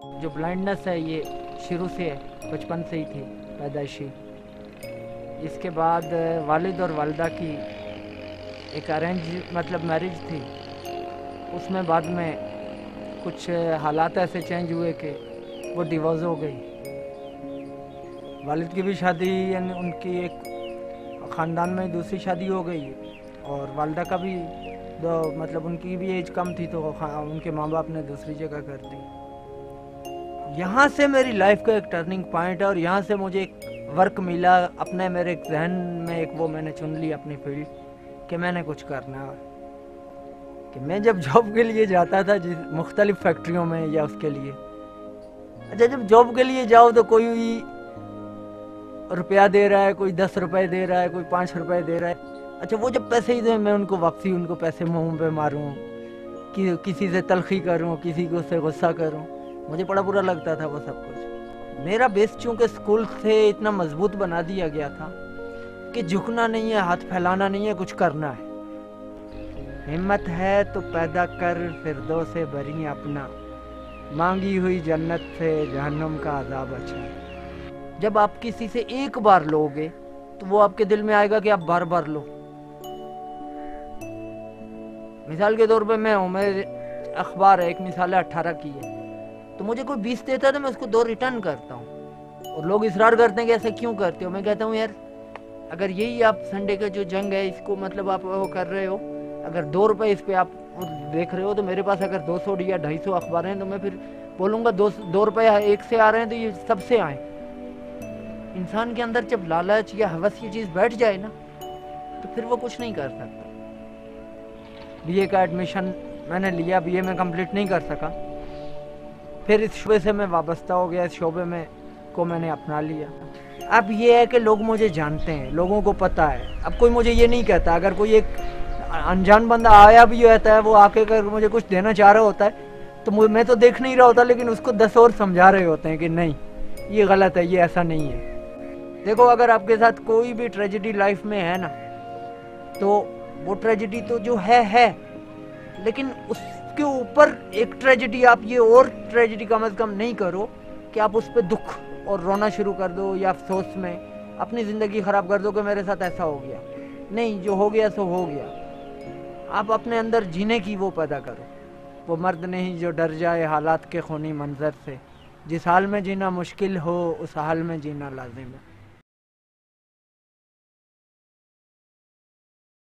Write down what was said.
जो ब्लाइंडनेस है ये शुरू से है, बचपन से ही थी, पैदाइशी। इसके बाद वालिद और वालदा की एक अरेंज मतलब मैरिज थी। उसमें बाद में कुछ हालात ऐसे चेंज हुए कि वो डिवोर्स हो गई। वालिद की भी शादी यानी उनकी एक ख़ानदान में दूसरी शादी हो गई, और वालदा का भी मतलब उनकी भी एज कम थी तो उनके माँ बाप ने दूसरी जगह कर दी। यहाँ से मेरी लाइफ का एक टर्निंग पॉइंट है, और यहाँ से मुझे एक वर्क मिला अपने, मेरे जहन में एक वो मैंने चुन ली अपनी फील्ड कि मैंने कुछ करना है। कि मैं जब जॉब के लिए जाता था जिस मुख्तलिफ फैक्ट्रियों में या उसके लिए, अच्छा जब जॉब के लिए जाओ तो कोई रुपया दे रहा है, कोई 10 रुपए दे रहा है, कोई 5 रुपए दे रहा है। अच्छा वो जब पैसे ही दे मैं उनको वापसी उनको पैसे मुंह पे मारूं, कि किसी से तलखी करूं, किसी को से गुस्सा करूं, मुझे बड़ा बुरा लगता था वो सब कुछ। मेरा बेस चूंकि स्कूल से इतना मजबूत बना दिया गया था कि झुकना नहीं है, हाथ फैलाना नहीं है, कुछ करना है। हिम्मत है तो पैदा कर फिरदौस बरी अपना, मांगी हुई जन्नत से जहन्नुम का अजाब अच्छा। जब आप किसी से एक बार लोगे तो वो आपके दिल में आएगा कि आप बार बार लो। मिसाल के तौर पे मैं हूँ, मेरे अखबार है, एक मिसाल है 18 की है, तो मुझे कोई 20 देता है तो मैं उसको 2 रिटर्न करता हूँ। और लोग इसरार करते हैं कि ऐसा क्यों करते हो। मैं कहता हूँ यार अगर यही आप संडे का जो जंग है इसको मतलब आप वो कर रहे हो, अगर 2 रुपए इस पे आप देख रहे हो, तो मेरे पास अगर 200 या 250 अखबार हैं तो मैं फिर बोलूँगा 2 रुपए एक से आ रहे हैं तो ये सबसे आए। इंसान के अंदर जब लालच या हवस ये चीज़ बैठ जाए ना तो फिर वो कुछ नहीं कर सकता। बीए का एडमिशन मैंने लिया, बीए में कंप्लीट नहीं कर सका, फिर इस शोबे से मैं वाबस्ता हो गया, इस शोबे में को मैंने अपना लिया। अब ये है कि लोग मुझे जानते हैं, लोगों को पता है। अब कोई मुझे ये नहीं कहता, अगर कोई एक अनजान बंदा आया भी रहता है, वो आके अगर मुझे कुछ देना चाह रहा होता है तो मैं तो देख नहीं रहा होता, लेकिन उसको 10 और समझा रहे होते हैं कि नहीं ये गलत है, ये ऐसा नहीं है। देखो अगर आपके साथ कोई भी ट्रेजेडी लाइफ में है ना, तो वो ट्रेजेडी तो जो है, लेकिन उसके ऊपर एक ट्रेजेडी आप ये और ट्रेजेडी कम से कम नहीं करो कि आप उस पर दुख और रोना शुरू कर दो या अफसोस में अपनी ज़िंदगी ख़राब कर दो कि मेरे साथ ऐसा हो गया। नहीं, जो हो गया सो हो गया। आप अपने अंदर जीने की वो पैदा करो। वो मर्द नहीं जो डर जाए हालात के खूनी मंजर से, जिस हाल में जीना मुश्किल हो उस हाल में जीना लाजिम है।